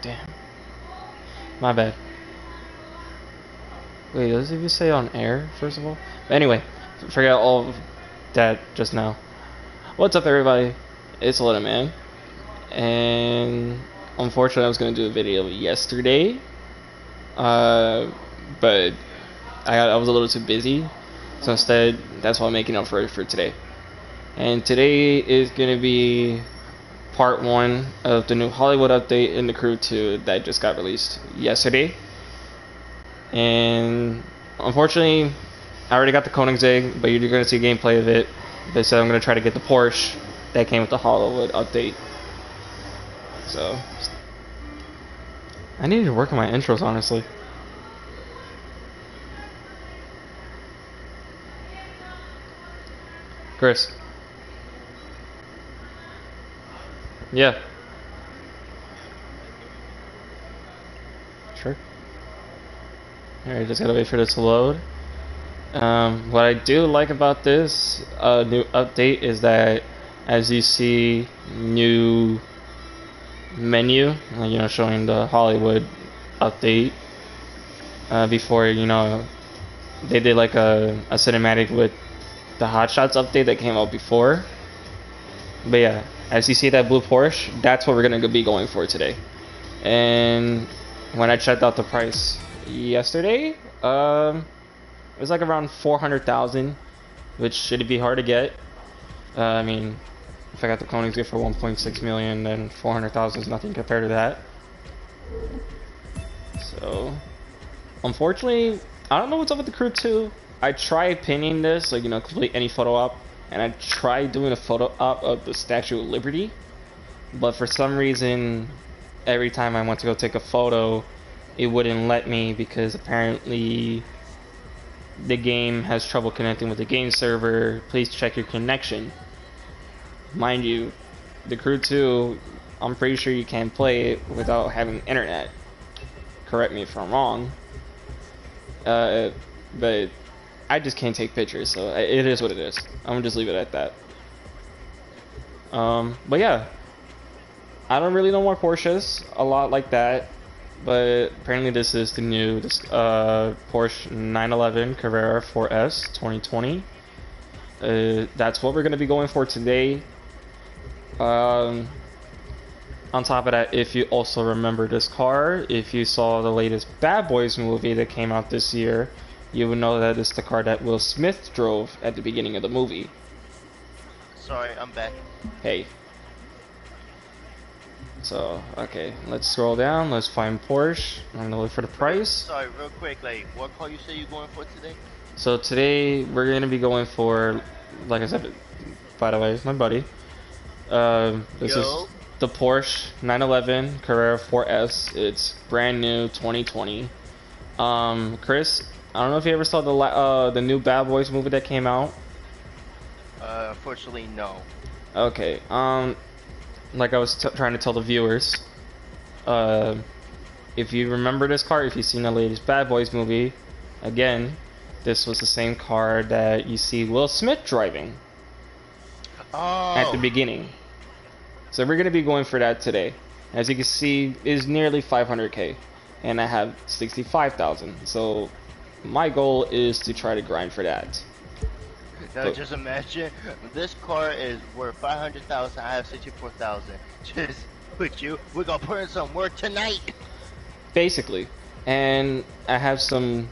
Damn. My bad. Wait, does it even say on air, first of all? But anyway, forget all of that just now. What's up, everybody? It's Little Man. And unfortunately, I was going to do a video yesterday. But I was a little too busy. So instead, that's why I'm making up for it for today. And today is going to be part 1 of the new Hollywood update in the Crew 2 that just got released yesterday. And unfortunately, I already got the Koenigsegg, but you're going to see gameplay of it. But so I'm going to try to get the Porsche that came with the Hollywood update. So I need to work on my intros, honestly. Chris. Yeah. Sure. Alright, just gotta wait for this to load. What I do like about this new update is that, as you see, new menu, showing the Hollywood update. Before, they did like a cinematic with the Hot Shots update that came out before. But yeah, as you see that blue Porsche, that's what we're gonna be going for today. And when I checked out the price yesterday, it was like around 400,000, which should be hard to get. I mean, if I got the Koenigsegg for 1.6 million, then 400,000 is nothing compared to that. So, unfortunately, I don't know what's up with the Crew 2. I tried pinning this, like, complete any photo op, and I tried doing a photo op of the Statue of Liberty, but for some reason, every time I went to go take a photo, it wouldn't let me because apparently the game has trouble connecting with the game server. Please check your connection. Mind you, the Crew 2, I'm pretty sure you can't play it without having internet. Correct me if I'm wrong. But I just can't take pictures, so it is what it is. I'm gonna just leave it at that. But yeah, I don't really know more Porsches a lot like that, but apparently this is the new Porsche 911 Carrera 4S 2020. That's what we're gonna be going for today. On top of that, if you also remember this car, if you saw the latest Bad Boys movie that came out this year, you would know that it's the car that Will Smith drove at the beginning of the movie. Sorry, I'm back. Hey. So, okay, let's scroll down, let's find Porsche. I'm gonna look for the price. Sorry, real quick, like, what car you say you're going for today? So today, we're gonna be going for, like I said, by the way, it's my buddy. This is the Porsche 911 Carrera 4S. It's brand new, 2020. Chris, I don't know if you ever saw the new Bad Boys movie that came out. Unfortunately, no. Okay. Like I was trying to tell the viewers, if you remember this car, if you've seen the latest Bad Boys movie, again, this was the same car that you see Will Smith driving at the beginning. So we're gonna be going for that today. As you can see, is nearly 500k, and I have 65,000. So my goal is to try to grind for that. Now just imagine, this car is worth 500,000. I have 64,000. Just with you, we're gonna put in some work tonight. Basically, and I have some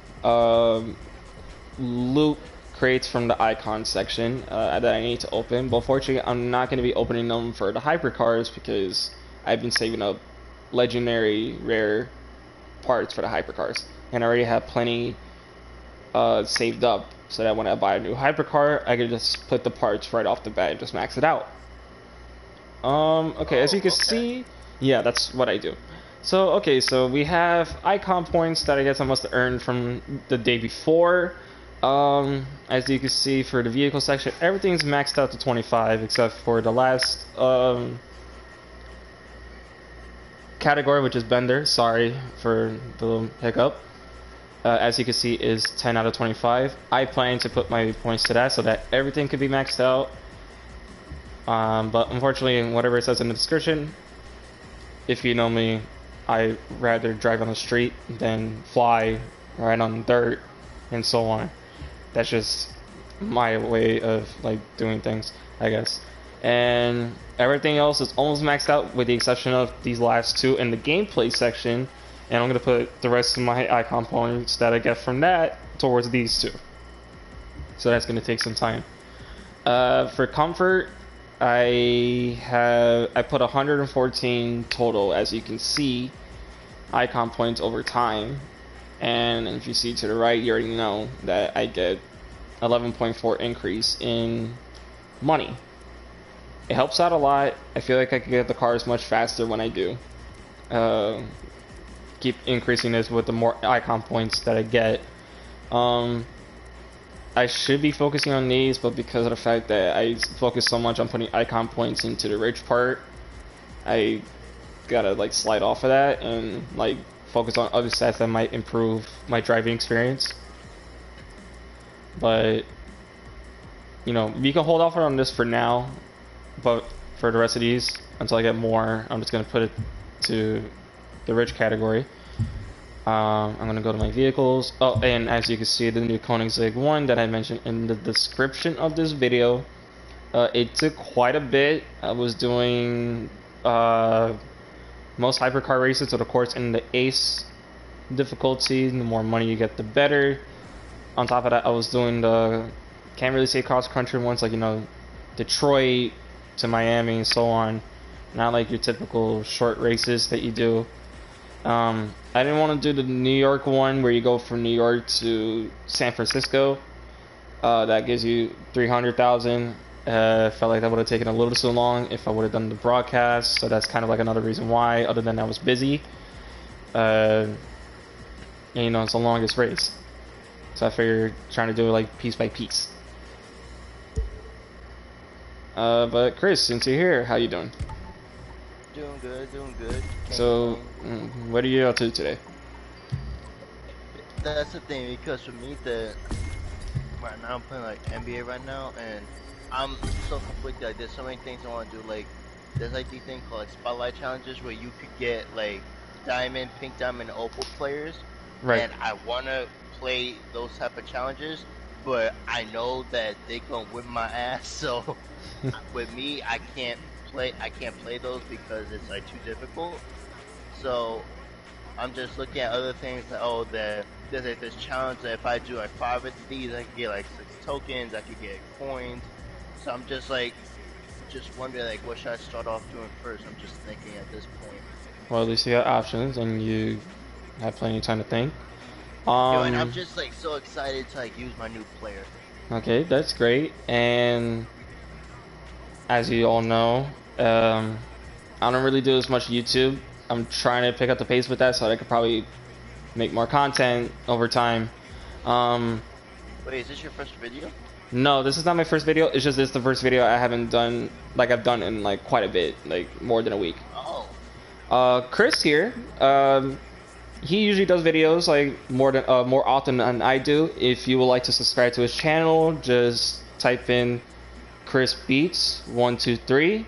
loot crates from the icon section that I need to open, but unfortunately I'm not going to be opening them for the hypercars because I've been saving up legendary rare parts for the hypercars, and I already have plenty saved up so that when I buy a new hypercar I can just put the parts right off the bat and just max it out. Okay, as you can see, yeah, that's what I do. So okay, so we have icon points that I guess I must have earned from the day before. As you can see, for the vehicle section, everything's maxed out to 25 except for the last category, which is Bender. Sorry for the little hiccup. As you can see, is 10 out of 25. I plan to put my points to that so that everything could be maxed out. But unfortunately, whatever it says in the description, if you know me, I rather drive on the street than fly right on dirt and so on. That's just my way of like doing things, I guess. And everything else is almost maxed out with the exception of these last two in the gameplay section. And I'm gonna put the rest of my icon points that I get from that towards these two. So that's gonna take some time. For comfort, I put 114 total, as you can see, icon points over time. And if you see to the right, you already know that I get 11.4 increase in money. It helps out a lot. I feel like I can get the cars much faster when I do. Keep increasing this with the more icon points that I get. I should be focusing on these, but because of the fact that I focus so much on putting icon points into the rich part, I gotta like slide off of that and like focus on other stats that might improve my driving experience. But you know, you can hold off on this for now, but for the rest of these, until I get more, I'm just gonna put it to the rich category. I'm gonna go to my vehicles. Oh, and as you can see, the new Koenigsegg One that I mentioned in the description of this video. It took quite a bit. I was doing most hypercar races, so of course in the Ace difficulty. The more money you get, the better. On top of that, I was doing the, can't really say cross country ones, like, you know, Detroit to Miami and so on. Not like your typical short races that you do. I didn't want to do the New York one where you go from New York to San Francisco. That gives you 300,000. Felt like that would have taken a little too long if I would have done the broadcast. So that's kind of like another reason why, other than I was busy. And, you know, it's the longest race. So I figured trying to do it like piece by piece. But Chris, since you're here, how you doing? Doing good, doing good. So, what are you up to today? That's the thing, because for me, right now I'm playing like NBA right now, and I'm so conflicted. Like, there's so many things I want to do. Like, there's like these things called like spotlight challenges where you could get like diamond, pink diamond, opal players. Right. And I want to play those type of challenges, but I know that they gonna whip my ass. So with me, I can't play those because it's like too difficult. So I'm just looking at other things like, oh, there's like this challenge that if I do like 5 of these, I could get like 6 tokens, I could get coins. So I'm just wondering like what should I start off doing first. I'm just thinking at this point. Well, at least you got options and you have plenty of time to think. And I'm just like so excited to like use my new player. Okay, that's great. And as you all know, I don't really do as much YouTube. I'm trying to pick up the pace with that so I could probably make more content over time. Wait, is this your first video? No, this is not my first video. It's just this is the first video I haven't done, like I've done in like quite a bit, like more than a week. Oh. Chris here. He usually does videos like more often than I do. If you would like to subscribe to his channel, just type in Chris Beats 123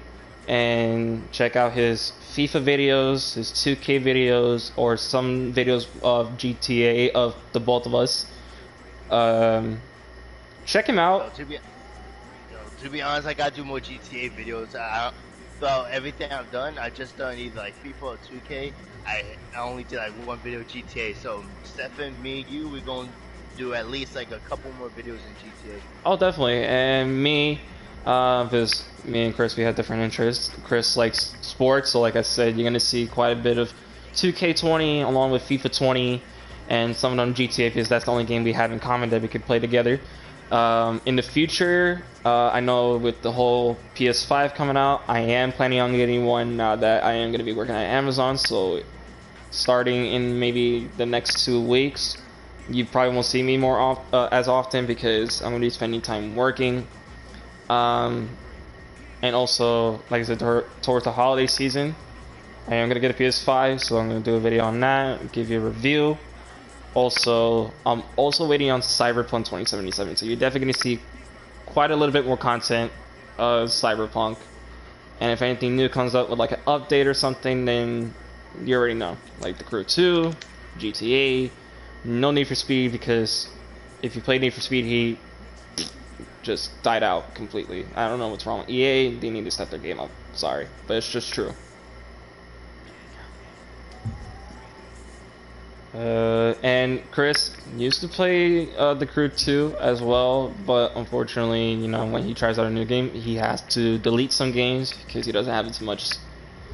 and check out his FIFA videos, his 2K videos, or some videos of GTA of the both of us. Check him out. To be honest, I gotta do more GTA videos. So everything I've done, I just done either like FIFA or 2K. I only did like one video GTA. So Stefan, me, you, we're gonna do at least like a couple more videos in GTA. Oh, definitely. And me, because me and Chris, we have different interests. Chris likes sports, so like I said, you're gonna see quite a bit of 2K20 along with FIFA 20 and some of them GTA, because that's the only game we have in common that we could play together. In the future, I know with the whole PS5 coming out, I am planning on getting one now that I am going to be working at Amazon. So starting in maybe the next 2 weeks, you probably won't see me as often because I'm going to be spending time working. And also, like I said, towards the holiday season, I am going to get a PS5, so I'm going to do a video on that, give you a review. Also, I'm also waiting on Cyberpunk 2077, so you're definitely going to see quite a little bit more content of Cyberpunk. And if anything new comes up with like an update or something, then you already know, like the Crew 2, GTA, no Need for Speed, because if you play Need for Speed Heat, just died out completely. I don't know what's wrong with EA. They need to step their game up. Sorry, but it's just true. And Chris used to play the Crew 2 as well, but unfortunately, you know, when he tries out a new game, he has to delete some games because he doesn't have as much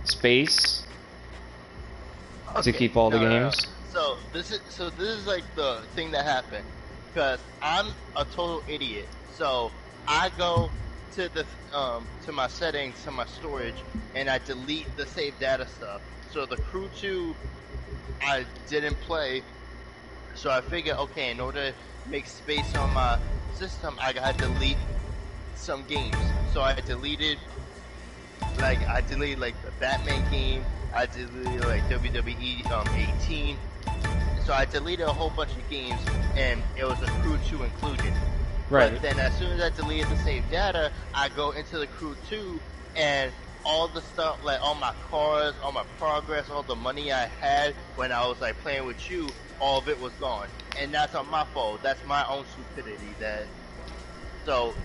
space to Okay, keep all the no. games. So this is like the thing that happened, because I'm a total idiot. So I go to my settings, to my storage, and I delete the save data stuff. So the Crew 2 I didn't play, so I figured, okay, in order to make space on my system, I gotta delete some games. So I deleted like the Batman game. I deleted like WWE 18. So I deleted a whole bunch of games, and it was a Crew 2 included. Right. But then as soon as I deleted the save data, I go into the Crew 2, and all the stuff, like all my cars, all my progress, all the money I had when I was like playing with you, all of it was gone. And that's not my fault. That's my own stupidity. So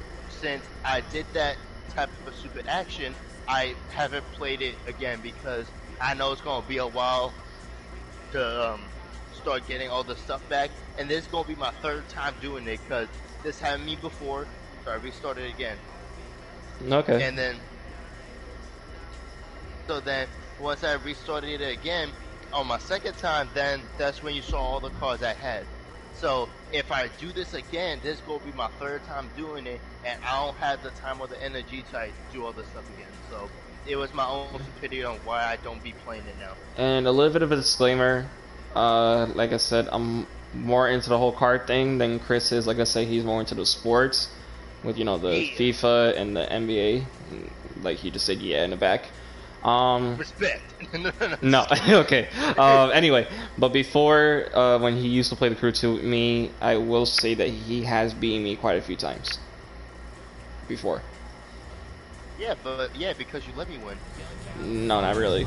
since I did that type of stupid action, I haven't played it again because I know it's gonna be a while to start getting all the stuff back, and this is gonna be my third time doing it because this happened to me before, so I restarted again. Okay. And then, so then once I restarted it again on my second time, then that's when you saw all the cars I had. So if I do this again, this is gonna be my third time doing it, and I don't have the time or the energy to do all this stuff again. So it was my own stupidity on why I don't be playing it now. And a little bit of a disclaimer. Like I said, I'm more into the whole card thing than Chris is. Like I said, he's more into the sports with, you know, the FIFA and the NBA. Like he just said, yeah, in the back. Respect. No, okay. Anyway, but before, when he used to play the Crew 2 with me, I will say that he has beaten me quite a few times. Before. Yeah, because you let me win. No, not really.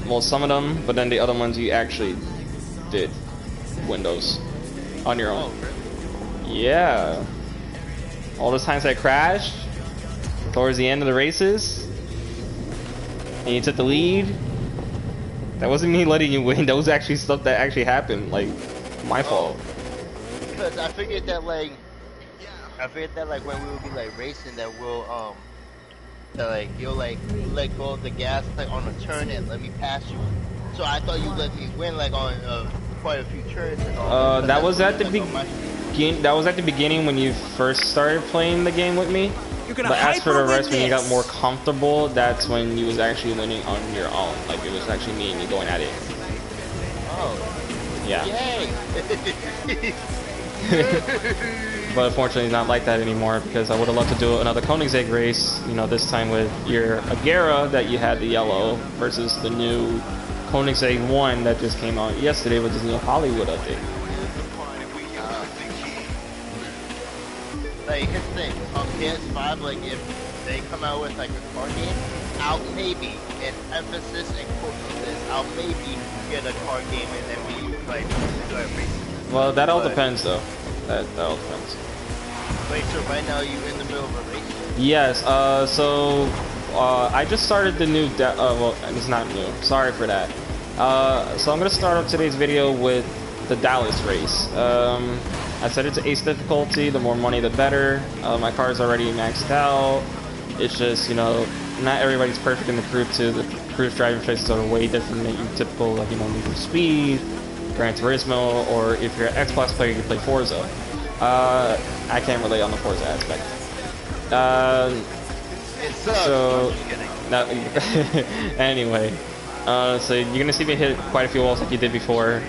Well, some of them, but then the other ones you actually did Windows on your own. Oh, really? Yeah. All those times I crashed towards the end of the races, and you took the lead. That wasn't me letting you win. That was actually stuff that actually happened. Like, my fault. Because I figured that like when we would be like racing, that that like you'll like let go of the gas like on a turn and let me pass you. So I thought you let me win like on quite a few turns and all. That was at the beginning. That was at the beginning when you first started playing the game with me. But as for the rest, when you got more comfortable, that's when you was actually winning on your own. Like it was actually me and you going at it. Oh. Yeah. Yay! But unfortunately, it's not like that anymore because I would have loved to do another Koenigsegg race. You know, this time with your Agera that you had the yellow versus the new Koenigsegg One that just came out yesterday with this new Hollywood update. Like here's the thing, on PS5, like if they come out with like a car game, I'll maybe, and emphasis and quote on this, I'll maybe get a car game and then we like do a race. Well, that all depends though. That all depends. Wait, so right now you in the middle of a race? Yes. I just started the new. Well, it's not new. Sorry for that. So I'm gonna start off today's video with the Dallas race. I set it to ace difficulty. The more money, the better. My car is already maxed out. It's just, you know, not everybody's perfect in the Crew 2. The Crew's driving choices are way different than your typical, like, you know, Need for Speed, Gran Turismo, or if you're an Xbox player, you play Forza. I can't relate on the Forza aspect. It sucks. So, no, anyway, so you're gonna see me hit quite a few walls like you did before.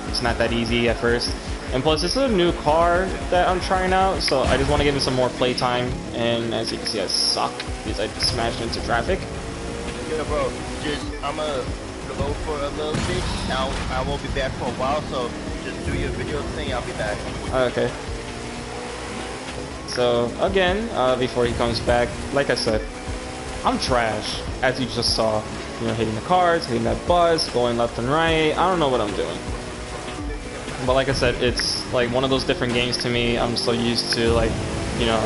It's not that easy at first, and plus this is a new car that I'm trying out, so I just want to give it some more play time. And as you can see, I suck because I smashed into traffic. Yeah, bro. I'm gonna go for a little bit. Now I won't be back for a while, so just do your video thing. I'll be back. Okay. So again, before he comes back, like I said, I'm trash, as you just saw. You know, hitting the cars, hitting that bus, going left and right. I don't know what I'm doing. But like I said, it's like one of those different games to me. I'm so used to, like, you know,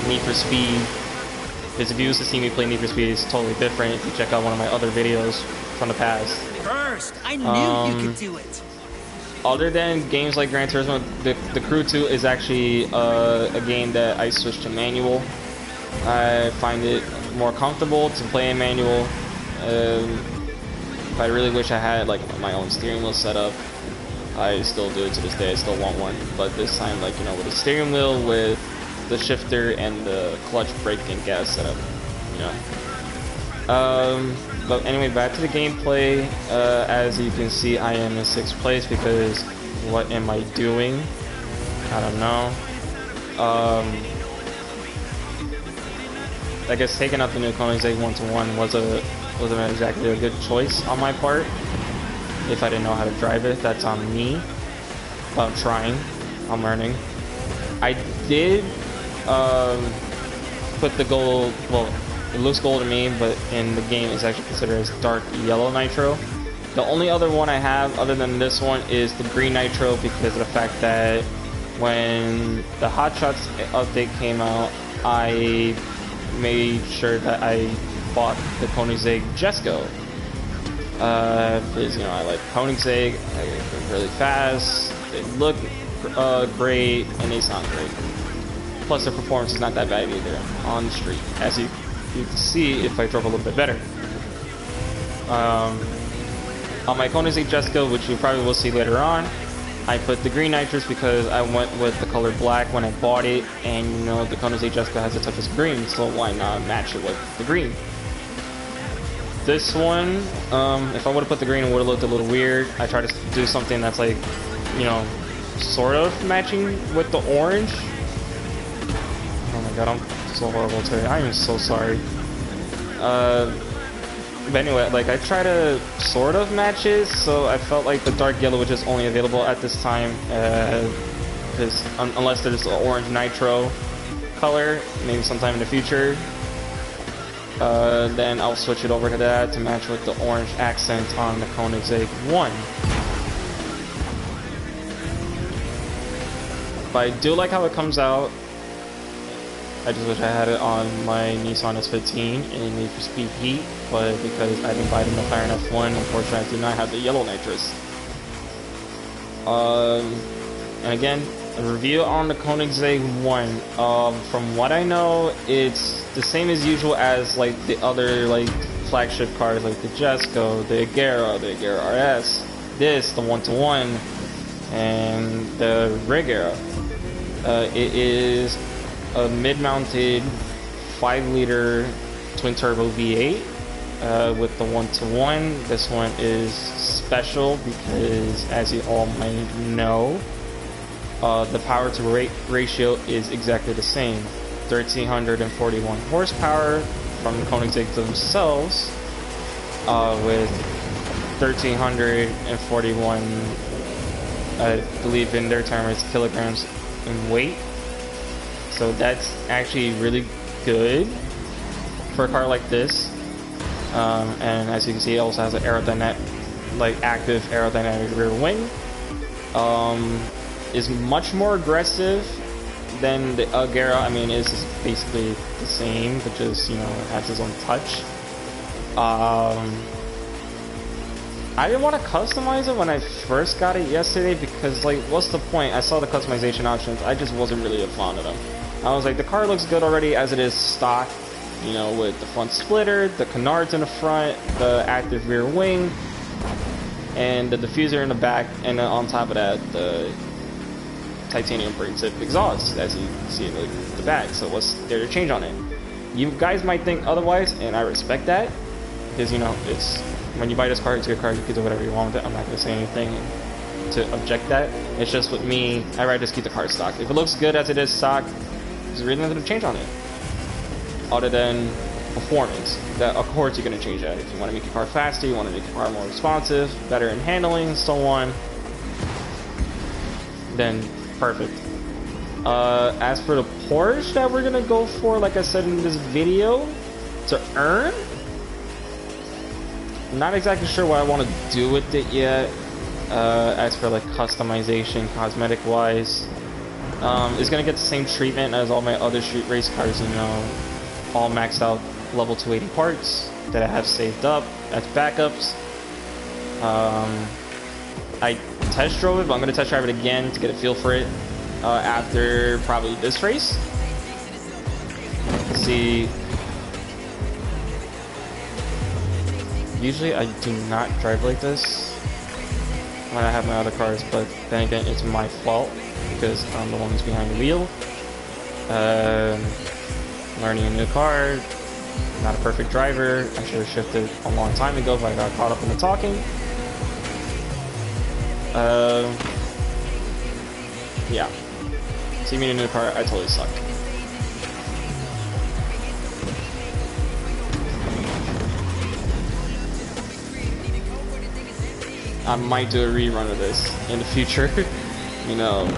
Need for Speed. Because if you used to see me play Need for Speed, it's totally different. If you check out one of my other videos from the past. First, I knew you could do it. Other than games like Gran Turismo, the Crew 2 is actually a game that I switched to manual. I find it more comfortable to play in manual. I really wish I had like my own steering wheel set up. I still do to this day. I still want one, but this time, like, you know, with the steering wheel, with the shifter and the clutch, brake, and gas setup, you know. But anyway, back to the gameplay. As you can see, I am in 6th place because what am I doing? I don't know. I guess taking out the new Koenigsegg One wasn't exactly a good choice on my part. If I didn't know how to drive it, that's on me. But I'm trying. I'm learning. I did put the gold. Well, it looks gold to me, but in the game it's actually considered as dark yellow nitro. The only other one I have other than this one is the green nitro, because of the fact that when the Hot Shots update came out, I made sure that I bought the Koenigsegg Jesco. Because, you know, I like Koenigsegg, they're really fast, they look great, and they sound great. Plus, their performance is not that bad either on the street, as you can see if I drove a little bit better. On my Koenigsegg Jesco, which you probably will see later on, I put the green nitrous because I went with the color black when I bought it, and you know the Koenigsegg Jesco has the toughest green, so why not match it with the green? This one, if I would have put the green, it would have looked a little weird. I tried to do something that's like, you know, sort of matching with the orange. Oh my god, I'm so horrible today. I am so sorry. But anyway, like, I try to sort of match it, so I felt like the dark yellow, which is only available at this time, because unless there's an orange nitro color, maybe sometime in the future, then I'll switch it over to that to match with the orange accent on the Koenigsegg One. But I do like how it comes out. I just wish I had it on my Nissan S15 in Need for Speed Heat, but because I didn't buy the McLaren F1, unfortunately I do not have the yellow nitrous. And again, a review on the Koenigsegg One. From what I know, it's the same as usual as like the other like flagship cars, like the Jesco, the Agera RS, this, the 1-to-1, and the Regera. It is a mid-mounted 5-liter twin-turbo V8 with the 1-to-1. This one is special because, as you all might know, the power-to-weight ratio is exactly the same. 1,341 horsepower from the Koenigsegg themselves, with 1,341, I believe in their term, it's kilograms in weight. So that's actually really good for a car like this. And as you can see, it also has an aerodynamic, like active aerodynamic rear wing. Is much more aggressive than the Agera. I mean, it's just basically the same, but just, you know, has its own touch. I didn't want to customize it when I first got it yesterday because, like, what's the point? I saw the customization options. I just wasn't really a fan of them. I was like, the car looks good already as it is stock, you know, with the front splitter, the canards in the front, the active rear wing, and the diffuser in the back, and then on top of that, the titanium braid tip exhaust, as you see in the back. So what's there to change on it? You guys might think otherwise, and I respect that, because, you know, it's when you buy this car, it's your car, you can do whatever you want with it. I'm not going to say anything to object that. It's just with me, I'd rather just keep the car stock. If it looks good as it is stock, there's really nothing to change on it, other than performance. That, of course, you're going to change that. If you want to make your car faster, you want to make your car more responsive, better in handling, and so on, then perfect. As for the Porsche that we're going to go for, like I said in this video, to earn. Not exactly sure what I want to do with it yet. As for like customization, cosmetic wise, it's gonna get the same treatment as all my other street race cars. You know, all maxed out level 280 parts that I have saved up as backups. I test drove it, but I'm gonna test drive it again to get a feel for it after probably this race. See. Usually I do not drive like this when I have my other cars, but then again, it's my fault because I'm the one who's behind the wheel. Learning a new car, not a perfect driver. I should have shifted a long time ago, but I got caught up in the talking. Yeah. See me in a new car, I totally suck. I might do a rerun of this in the future. You know,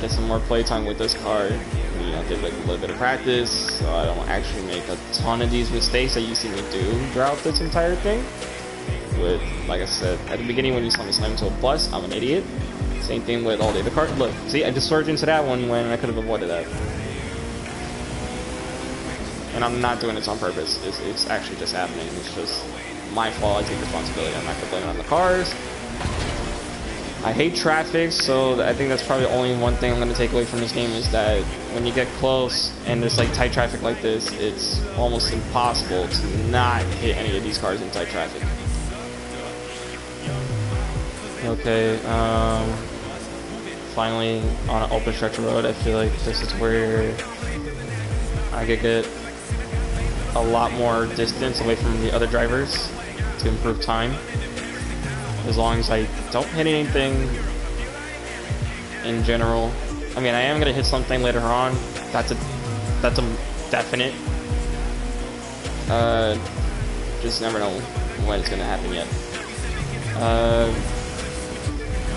get some more playtime with this car. You know, get like a little bit of practice so I don't actually make a ton of these mistakes that you see me do throughout this entire thing. With, like I said, at the beginning when you saw me slam into a bus, I'm an idiot. Same thing with all the other cars. Look, see, I just surged into that one when I could have avoided that. And I'm not doing this on purpose. It's actually just happening. It's just my fault. I take responsibility. I'm not gonna blame it on the cars. I hate traffic, so I think that's probably the only one thing I'm going to take away from this game is that when you get close and there's like tight traffic like this, it's almost impossible to not hit any of these cars in tight traffic. Okay, finally on an open stretch of road, I feel like this is where I could get a lot more distance away from the other drivers to improve time. As long as I don't hit anything in general. I mean, I am gonna hit something later on. That's a definite. Just never know when it's gonna happen yet.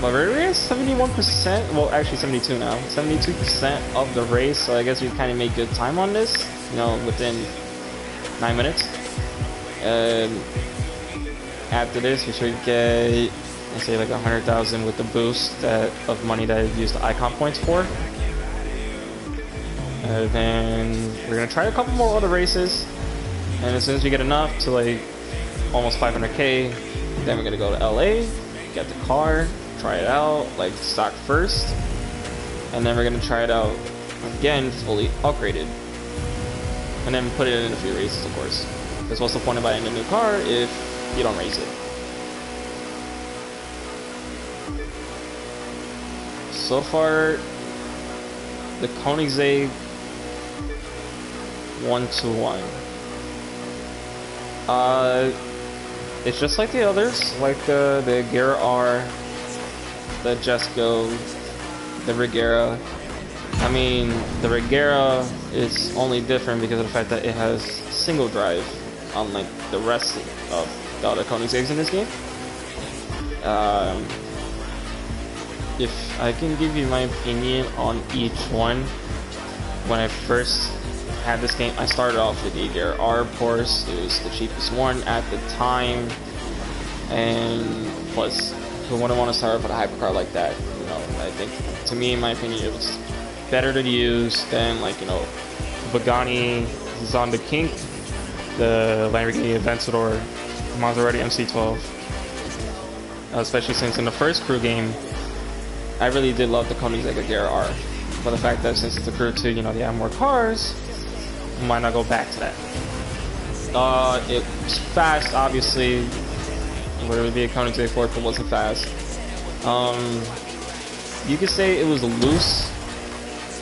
My race 71%. Well, actually 72 now. 72% of the race. So I guess we kind of made good time on this. You know, within 9 minutes. After this, we should get, let's say, like 100,000 with the boost of money that I used the icon points for. Then we're gonna try a couple more other races, and as soon as we get enough to like almost 500k, then we're gonna go to LA, get the car, try it out, like stock first, and then we're gonna try it out again, fully upgraded, and then put it in a few races, of course. Because what's the point of buying a new car if you don't race it? So far, the Koenigsegg 121. It's just like the others, like the Gara R, the Jesco, the Regera. I mean, the Regera is only different because of the fact that it has single drive, unlike the rest of the other Koenigsegg's in this game. If I can give you my opinion on each one, when I first had this game, I started off with the Gara R, of course. It was the cheapest one at the time, and plus, who wouldn't want to start off with a hypercar like that? You know, I think, to me, in my opinion, it was better to use than, like, you know, Pagani Zonda King, the Lamborghini Aventador, Maserati MC12. Especially since in the first crew game, I really did love the Koenigsegg Gara R. But the fact that since it's a crew 2, you know, they have more cars, why not go back to that? It was fast, obviously. Where it would be a Koenigsegg 4 if it wasn't fast. You could say it was loose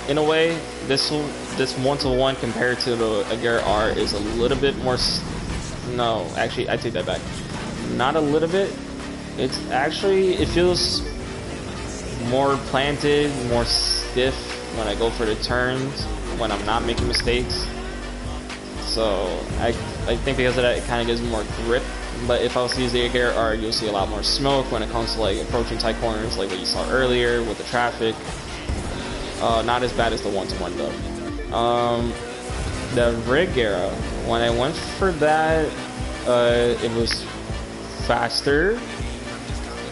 in a way. This 1-to-1 compared to the Gara R is a little bit more. No, actually, I take that back. Not a little bit. It's actually, it feels more planted, more stiff when I go for the turns, when I'm not making mistakes. So I think because of that, it kind of gives me more grip. But if I was to use the Gara R, you'll see a lot more smoke when it comes to like approaching tight corners, like what you saw earlier with the traffic. Not as bad as the 1-to-1 though. the Regera. When I went for that, it was faster.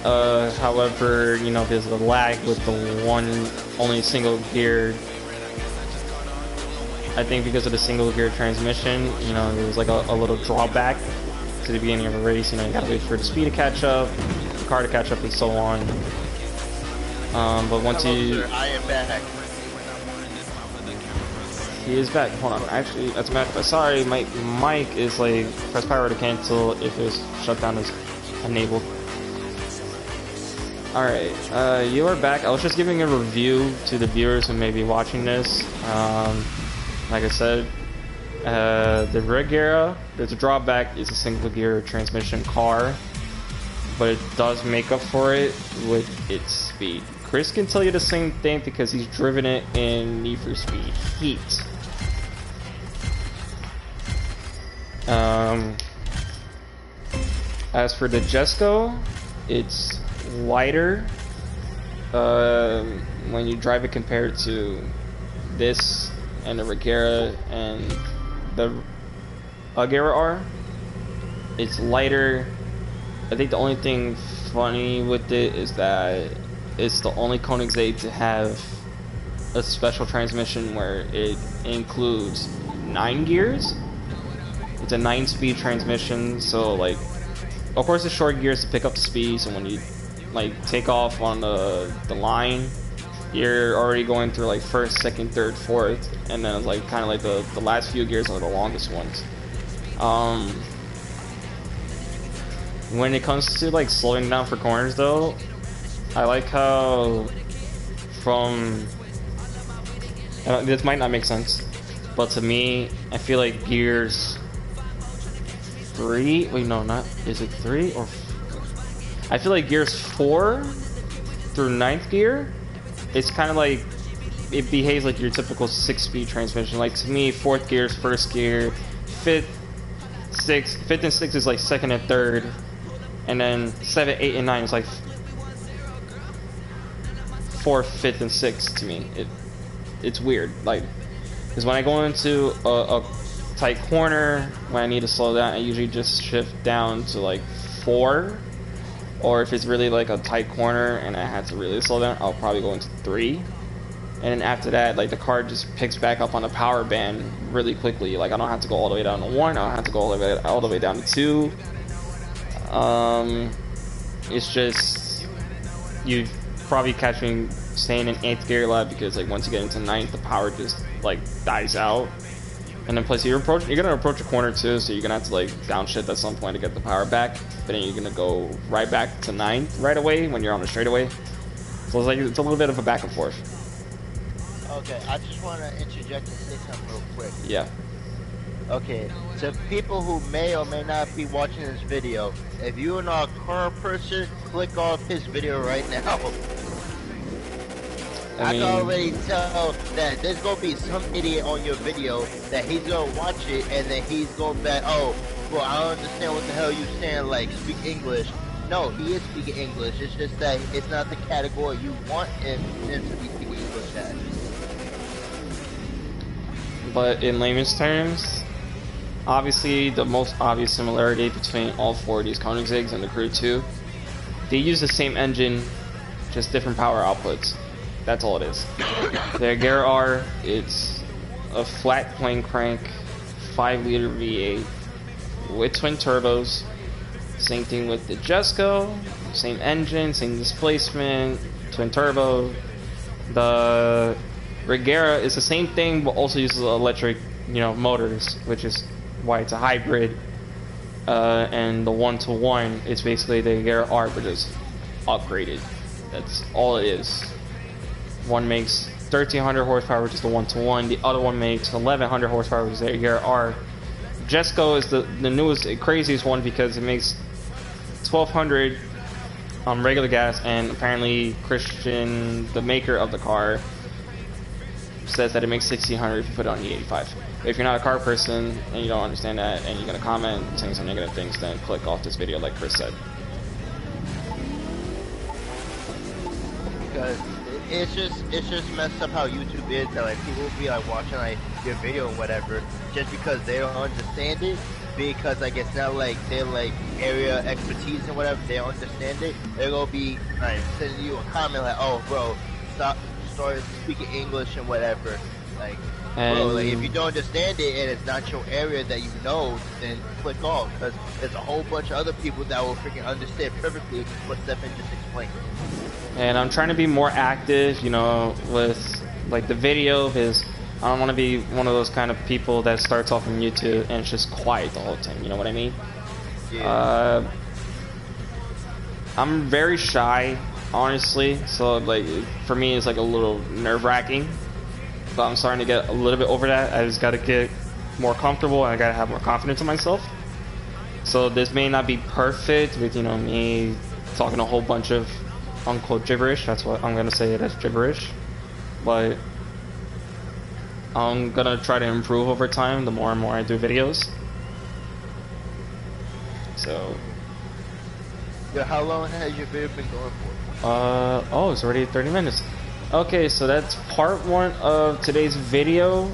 However, you know, there's a lag with the only single gear. I think because of the single gear transmission, you know, there was like a little drawback to the beginning of a race. You know, you gotta wait for the speed to catch up, the car to catch up, and so on. But once Hello, sir. I am back. He is back. Hold on. Actually, as a matter of fact, sorry, my mic is like press power to cancel if his shutdown is enabled. Alright, you are back. I was just giving a review to the viewers who may be watching this. Like I said, the Regera, there's a drawback. It's a single gear transmission car, but it does make up for it with its speed. Chris can tell you the same thing because he's driven it in Need for Speed Heat. As for the Jesco, it's lighter when you drive it compared to this and the Regera and the Agera R. It's lighter. I think the only thing funny with it is that it's the only Koenigsegg to have a special transmission where it includes 9 gears. It's a 9-speed transmission, so like, of course, the short gears to pick up the speed. So when you like take off on the line, you're already going through like first, second, third, fourth, and then like kind of like the last few gears are the longest ones. When it comes to like slowing down for corners, though, I like how this might not make sense, but to me, I feel like gears 3. Wait, no, not. Is it 3 or? I feel like gears 4 through 9th gear, it's kind of like it behaves like your typical 6-speed transmission. Like to me, 4th gear is 1st gear, 5th and 6th is like 2nd and 3rd, and then 7, 8, and 9 is like 4th, 5th, and 6th to me. It's weird, like, because when I go into a tight corner, when I need to slow down, I usually just shift down to like 4. Or if it's really like a tight corner and I had to really slow down, I'll probably go into 3. And then after that, like the car just picks back up on the power band really quickly. Like I don't have to go all the way down to 1. I don't have to go all the way down to 2. It's just you probably staying in 8th gear a lot because like once you get into 9th, the power just like dies out. And then plus you're gonna approach a corner too, so you're gonna have to like downshift at some point to get the power back. But then you're gonna go right back to 9th right away when you're on the straightaway. So it's like it's a little bit of a back and forth. Okay, I just want to interject and say something real quick. Yeah. Okay, to people who may or may not be watching this video, if you're not a car person, click off his video right now. I can already tell that there's gonna be some idiot on your video that he's gonna watch it and then he's gonna be, oh, well, I don't understand what the hell you're saying, like, speak English. No, he is speaking English. It's just that it's not the category you want him to be speaking English at. But in layman's terms, obviously the most obvious similarity between all 4 of these Koenigsegg's and the Crew 2, they use the same engine, just different power outputs. That's all it is. The Agera R, it's a flat plane crank, 5-liter V8 with twin turbos. Same thing with the Jesco, same engine, same displacement, twin turbo. The Regera is the same thing, but also uses electric, motors, which is why it's a hybrid. And the 1-to-1 is basically the Agera R, but just upgraded. That's all it is. One makes 1,300 horsepower, which is the 1-to-1. The other one makes 1,100 horsepower, which is the Agera R. Jesco is the newest, craziest one because it makes 1,200 on regular gas, and apparently Christian, the maker of the car, says that it makes 1,600 if you put it on E85. But if you're not a car person and you don't understand that, and you're gonna comment saying some negative things, then click off this video, like Chris said. Because it's just messed up how YouTube is that like people will be like watching like your video or whatever just because they don't understand it because like it's not like they're like area expertise and whatever they don't understand it they're gonna be like sending you a comment like oh bro start speaking English and whatever like bro like if you don't understand it and it's not your area that you know then click off because there's a whole bunch of other people that will freaking understand perfectly what Stefan just explained. And I'm trying to be more active, you know, with like the video because I don't want to be one of those kind of people that starts off on YouTube and it's just quiet the whole time, you know what I mean? Yeah. I'm very shy, honestly, so like for me it's like a little nerve-wracking, but I'm starting to get a little bit over that. I just got to get more comfortable and I got to have more confidence in myself. So this may not be perfect with, you know, me talking a whole bunch of unquote gibberish, that's what I'm gonna say it as gibberish, but I'm gonna try to improve over time the more and more I do videos. So Yeah, how long has your video been going for? oh, it's already 30 minutes. Okay, so that's part 1 of today's video.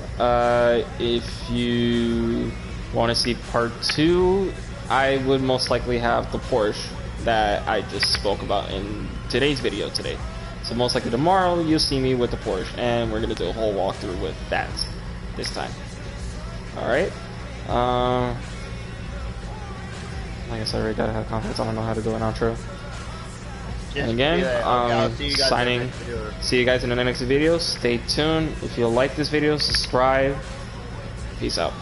If you want to see part 2, I would most likely have the Porsche that I just spoke about in today's video today. So most likely tomorrow you'll see me with the Porsche and we're gonna do a whole walkthrough with that this time. Alright. I guess I already gotta have confidence. I don't know how to do an outro. And again, signing. See you guys in the next video. Stay tuned. If you like this video, subscribe. Peace out.